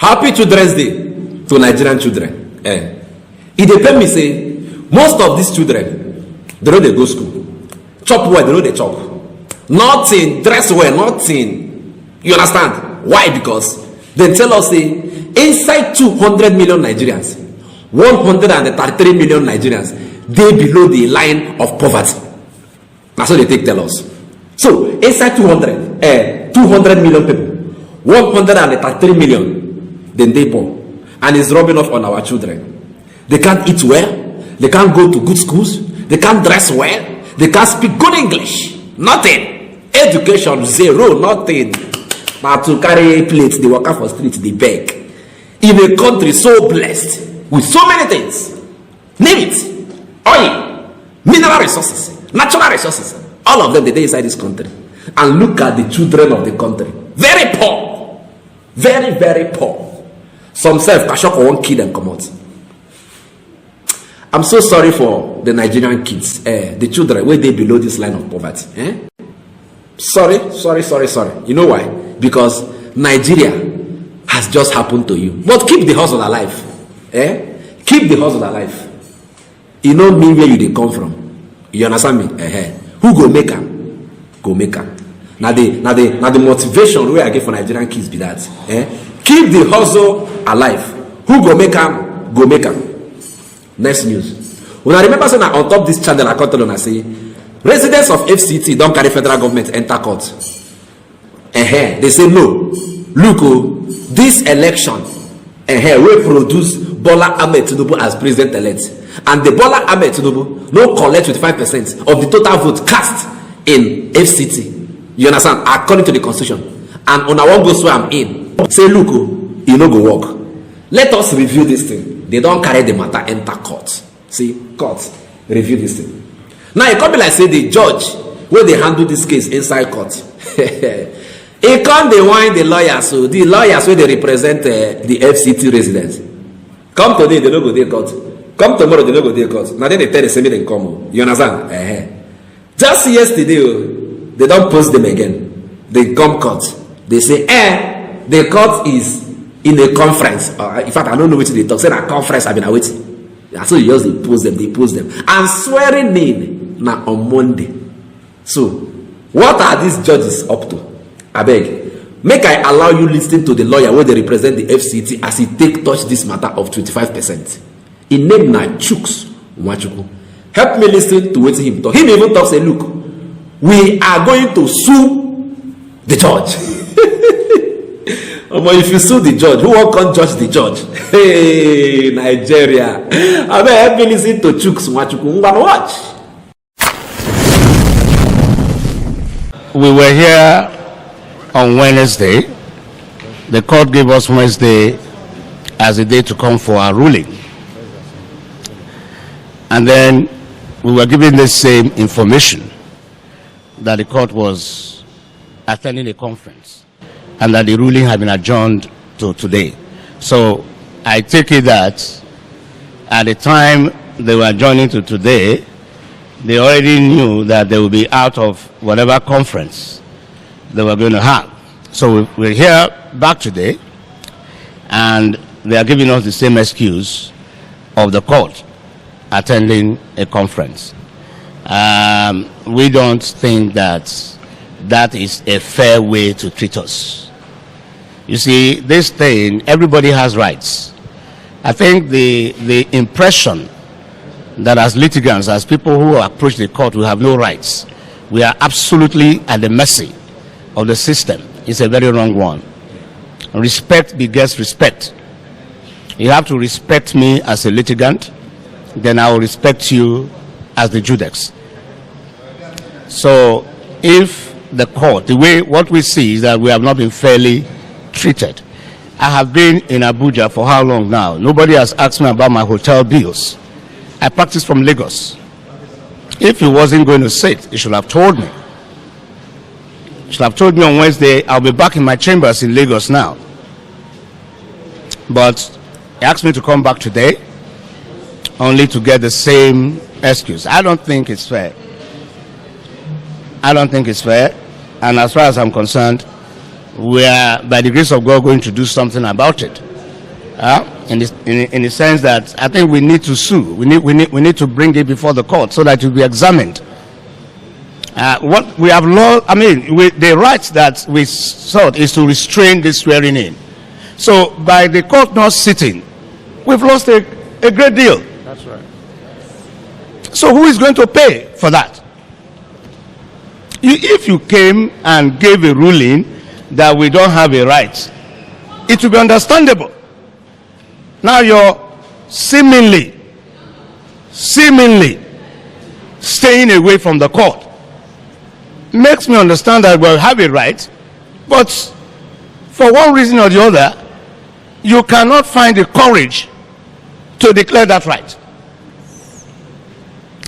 Happy Children's Day to Nigerian children. It depends me say most of these children they know they go school, chop well, they know they chop, nothing, dress well, nothing. You understand why? Because they tell us say inside 200 million Nigerians, 133 million Nigerians they below the line of poverty. That's what they take tell us. So inside 200 million people, 133 million then they poor, and it's rubbing off on our children. They can't eat well, they can't go to good schools, they can't dress well, they can't speak good English, nothing. Education zero, nothing. Now to carry plates, they walk out for streets, they beg. In a country so blessed with so many things, name it, oil, mineral resources, natural resources, all of them they inside this country. And look at the children of the country, very poor, very, very poor. Some self-cashok won't kill them come out. I'm so sorry for the Nigerian kids, the children where they below this line of poverty. Sorry. You know why? Because Nigeria has just happened to you. But keep the hustle alive. Keep the hustle alive. You know me where you they come from. You understand me? Who go make them? Go make them. Now the motivation where I get for Nigerian kids be that. Keep the hustle alive. Who go make them? Go make them. Next news. When I remember saying on top this channel, I got on, I say residents of FCT don't carry federal government enter court. They say no. Look, this election will produce Bola Ahmed Tinubu as president-elect, and the Bola Ahmed Tinubu no collect 25% of the total vote cast in FCT. You understand? According to the constitution. And on our one goes where I'm in. Say, look, you no go work. Let us review this thing. They don't carry the matter enter court. See, court review this thing. Now it can't be like say the judge where they handle this case inside court. It can't they whine the lawyers, so the lawyers where they represent the FCT residents. Come today, they don't go there court. Come tomorrow, they don't go there court. Now then they tell the same thing come. You understand? Just yesterday, they don't post them again. They come court. They say, the court is in a conference. In fact, I don't know which they talk. Say a conference, I've been awaiting. So you just they post them. And swearing in now on Monday. So, what are these judges up to? I beg. Make I allow you listen to the lawyer where they represent the FCT as he take touch this matter of 25%. In name na Chuks Wachuku. Help me listen to what him talk. Him even talk say, look, we are going to sue the judge. If you sue the judge, who won't come judge the judge? Hey, Nigeria. I mean, help me listen to Chuks Wachuku. Watch. We were here on Wednesday. The court gave us Wednesday as a day to come for our ruling. And then we were given the same information that the court was attending a conference and that the ruling had been adjourned to today. So I take it that at the time they were adjourning to today, they already knew that they would be out of whatever conference they were going to have. So we're here back today, and they are giving us the same excuse of the court attending a conference. We don't think that that is a fair way to treat us. You see, this thing, everybody has rights. I think the impression that as litigants, as people who approach the court, we have no rights, we are absolutely at the mercy of the system, is a very wrong one. Respect begets respect. You have to respect me as a litigant, then I will respect you as the judex. So if the court, what we see is that we have not been fairly treated. I have been in Abuja for how long now? Nobody has asked me about my hotel bills. I practice from Lagos. If he wasn't going to sit, he should have told me. He should have told me on Wednesday, I'll be back in my chambers in Lagos now. But he asked me to come back today, only to get the same excuse. I don't think it's fair. I don't think it's fair. And as far as I'm concerned, we are, by the grace of God, going to do something about it. in the sense that I think we need to sue. We need to bring it before the court so that it will be examined. What we have lost, the rights that we sought is to restrain this swearing in. So by the court not sitting, we've lost a great deal. That's right. So who is going to pay for that? If you came and gave a ruling that we don't have a right, it will be understandable. Now you're seemingly staying away from the court. Makes me understand that we have a right, but for one reason or the other, you cannot find the courage to declare that right.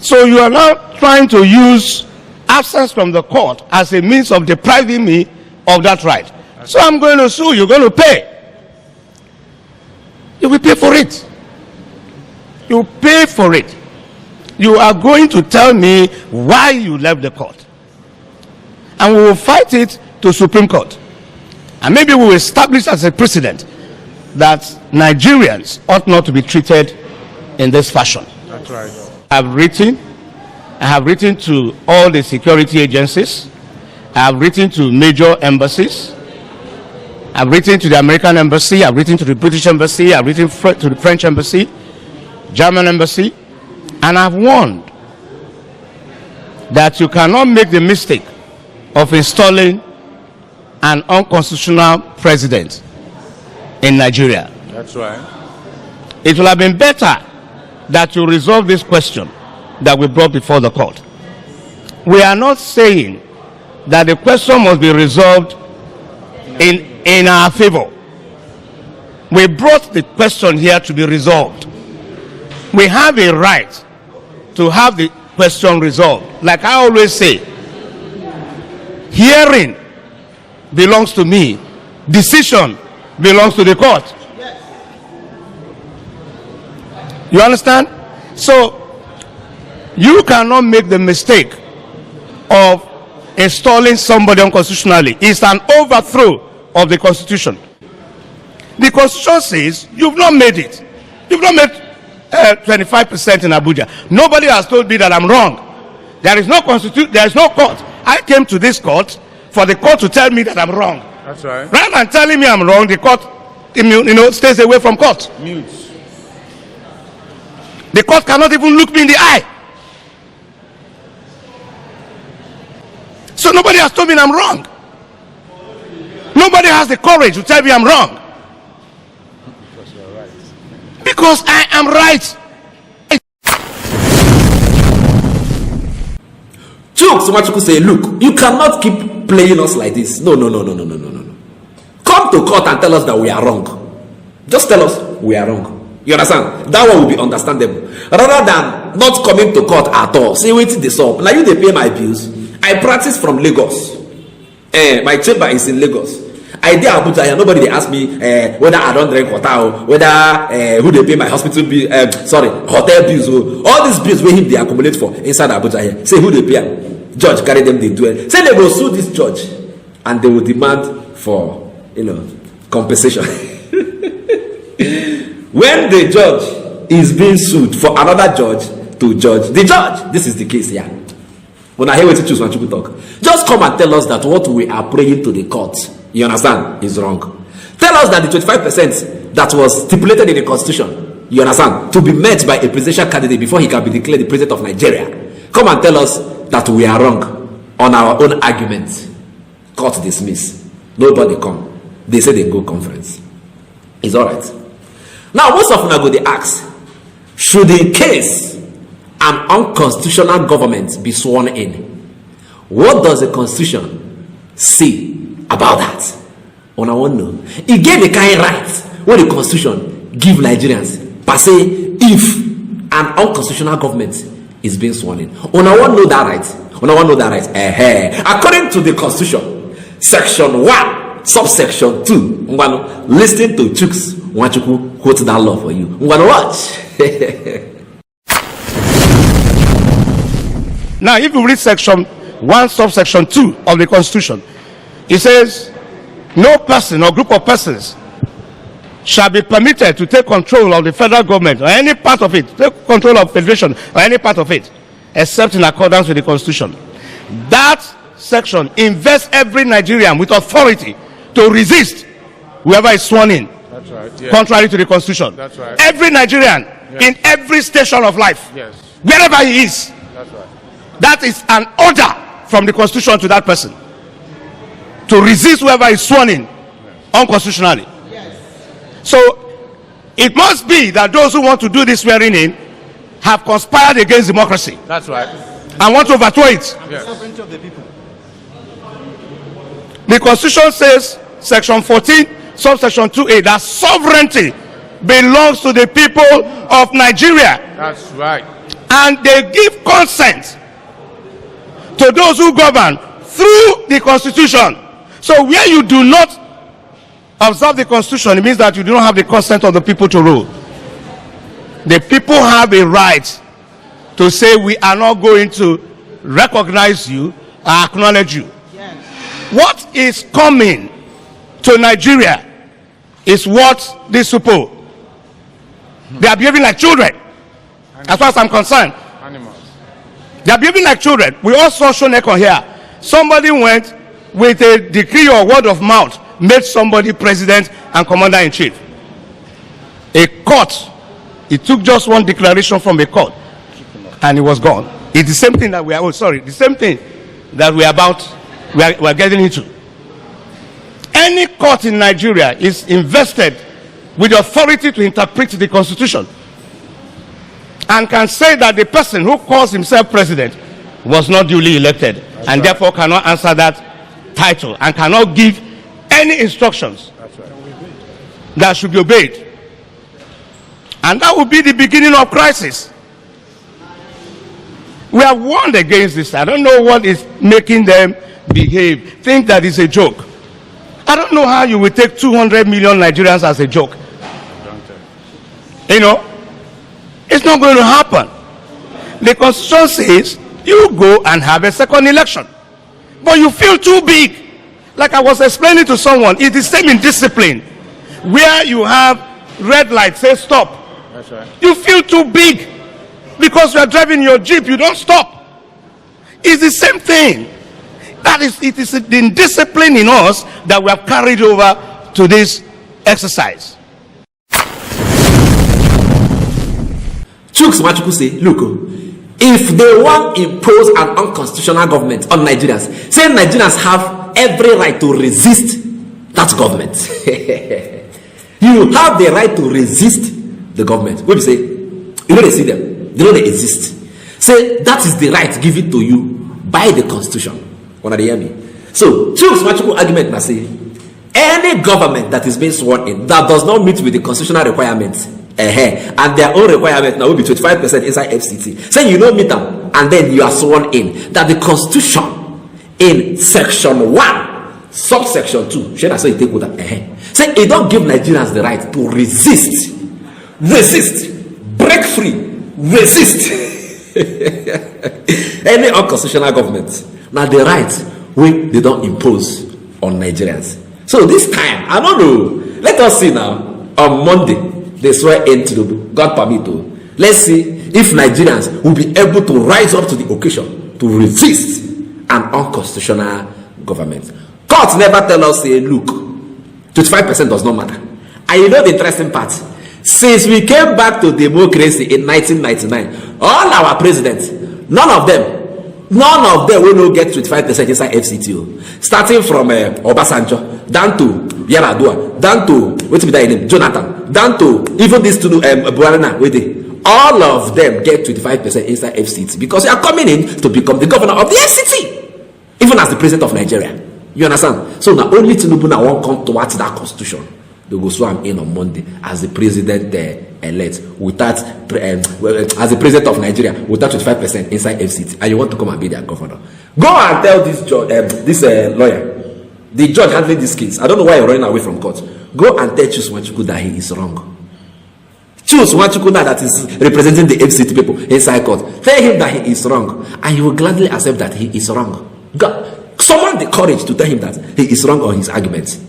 So you are now trying to use absence from the court as a means of depriving me of that right. So I'm going to sue, you're going to pay. You will pay for it. You pay for it. You are going to tell me why you left the court. And we will fight it to Supreme Court. And maybe we will establish as a precedent that Nigerians ought not to be treated in this fashion. That's right. I have written to all the security agencies. I have written to major embassies. I've written to the American embassy. I've written to the British embassy. I've written to the French embassy, German embassy, and I've warned that you cannot make the mistake of installing an unconstitutional president in Nigeria. That's right. It will have been better that you resolve this question that we brought before the court. We are not saying that the question must be resolved in our favor. We brought the question here to be resolved. We have a right to have the question resolved. Like I always say, hearing belongs to me, decision belongs to the court. You understand? So you cannot make the mistake of installing somebody unconstitutionally. It's an overthrow of the Constitution. The Constitution says you've not made it. You've not made 25% in Abuja. Nobody has told me that I'm wrong. There is no constitution. There is no court. I came to this court for the court to tell me that I'm wrong. That's right. Rather than telling me I'm wrong, the court, stays away from court. Mutes. The court cannot even look me in the eye. So nobody has told me I'm wrong. Nobody has the courage to tell me I'm wrong. Because you're right. Because I am right. Chuk say, look, you cannot keep playing us like this. No. Come to court and tell us that we are wrong. Just tell us we are wrong. You understand? That one will be understandable. Rather than not coming to court at all. See, waiting this up. Now you they pay my bills. I practice from Lagos. My chamber is in Lagos. I did Abuja here. Nobody they ask me whether I don't drink water, whether who they pay my hospital bill, hotel bills. All these bills where him they accumulate for inside Abuja here. Say who they pay. Judge carry them, they do it. Say they will sue this judge and they will demand for compensation. When the judge is being sued for another judge to judge the judge, this is the case here. When I hear what you choose when people talk, just come and tell us that what we are praying to the court, you understand, is wrong. Tell us that the 25% that was stipulated in the Constitution, you understand, to be met by a presidential candidate before he can be declared the president of Nigeria. Come and tell us that we are wrong on our own argument. Court dismiss. Nobody come. They say they go conference. It's all right. Now, most of them go they ask, should in case an unconstitutional government be sworn in, what does the Constitution say about that? On I want to know. It gave the kind of right what the Constitution give Nigerians per se if an unconstitutional government is being sworn in. On I want to know that right. On I want to know that right. According to the Constitution, Section 1, subsection 2. Listen to Chuks Nwachukwu quote that law for you. I'm gonna watch. Now, if you read Section 1, subsection 2 of the Constitution, it says, no person or group of persons shall be permitted to take control of the federal government or any part of it, take control of federation or any part of it, except in accordance with the Constitution. That section invests every Nigerian with authority to resist whoever is sworn in. That's right. Yes. Contrary to the Constitution. That's right. Every Nigerian, yes, in every station of life, yes, wherever he is, that's right. that is an order from the Constitution to that person to resist whoever is sworn in unconstitutionally. Yes. So it must be that those who want to do this swearing in have conspired against democracy. That's right. And want to overthrow it. Yes. Sovereignty of the people. The Constitution says, Section 14, subsection 2A, that sovereignty belongs to the people of Nigeria. That's right. And they give consent to those who govern through the Constitution. So where you do not observe the Constitution, it means that you do not have the consent of the people to rule. The people have a right to say, we are not going to recognize you or acknowledge you. Yes. What is coming to Nigeria is what these people, they are behaving like children. As far as I'm concerned, Animals. they are behaving like children. We all saw Shonekon here. Somebody went with a decree or word of mouth, made somebody president and commander-in-chief. A court, it took just one declaration from a court, and it was gone. It's the same thing that we are, the same thing that we are getting into. Any court in Nigeria is invested with the authority to interpret the Constitution and can say that the person who calls himself president was not duly elected. That's and right. Therefore cannot answer that title and cannot give any instructions. That's right. That should be obeyed. And that will be the beginning of crisis. We have warned against this. I don't know what is making them behave, think that it's a joke. I don't know how you will take 200 million Nigerians as a joke. You know, it's not going to happen. The Constitution says you go and have a second election, but you feel too big. Like I was explaining to someone, it's the same in discipline, where you have red light, say stop. That's right. You feel too big because you are driving your Jeep, you don't stop. It's the same thing. That is, it is the indiscipline in us that we have carried over to this exercise. Chuks Machuku say, look, if they want to impose an unconstitutional government on Nigerians, say Nigerians have every right to resist that government. You have the right to resist the government. What do you say? You know they see them. They know they exist. Say that is the right given to you by the Constitution. When they hear me. So, Chuks Machuku argument must say, any government that is being sworn in that does not meet with the constitutional requirements, and their own requirement now will be 25% inside FCT. Say you don't meet them, and then you are sworn in that the Constitution in section 1, subsection 2, should I say you take with that? Say it don't give Nigerians the right to resist, break free, resist any unconstitutional government. Now the right when they don't impose on Nigerians. So this time, I don't know. Let us see now. On Monday, they swear in to God permit to. Let's see if Nigerians will be able to rise up to the occasion to resist an unconstitutional government. Courts never tell us, say, look, 25% does not matter. And you know the interesting part? Since we came back to democracy in 1999, all our presidents, none of them will not get 25% inside FCTO. Starting from Obasanjo, down to Yaradua, down to Jonathan, down to even these two Buarana, all of them get 25% inside FCT because they are coming in to become the governor of the FCT, even as the president of Nigeria. You understand? So now only Tinubu now won't come towards that constitution. They go swear in on Monday as the president elect without as the president of Nigeria without 25% inside FCT, and you want to come and be their governor. Go and tell this judge, this lawyer, the judge handling this case. I don't know why you're running away from court. Go and tell Chuks Machuku that he is wrong. Chuks Machuku that is representing the FCT people inside court. Tell him that he is wrong, and he will gladly accept that he is wrong. God, summon the courage to tell him that he is wrong on his arguments.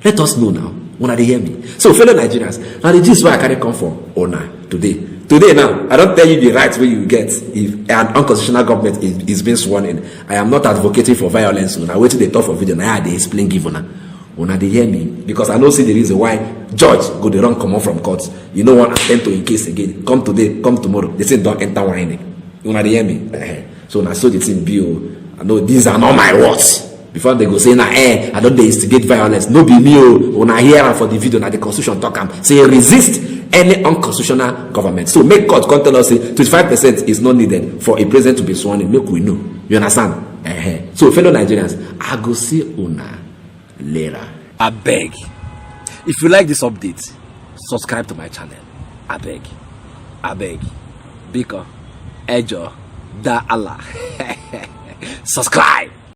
Let us know now Una dey hear me? So fellow Nigerians, now the gist why I carry come for una today. Today now, I don't tell you the rights where you get if an unconstitutional government is being sworn in. I am not advocating for violence. Una wait till they talk for video. Now they explain give una. Una dey hear me? Because I don't see the reason why judge go the wrong come out from court. You know what attempt to in case again. Come today, come tomorrow. They say don't enter whining. Una dey hear me? So now so the thing be. I know these are not my words. Before they go say na I don't instigate violence. No be me una hear for the video na the constitution talk am say resist any unconstitutional government. So make court come tell us say 25% is not needed for a president to be sworn in. Make we know. You understand? So fellow Nigerians, I go see una later. I beg. If you like this update, subscribe to my channel. I beg. Biko, Ejo, Da Allah. Subscribe.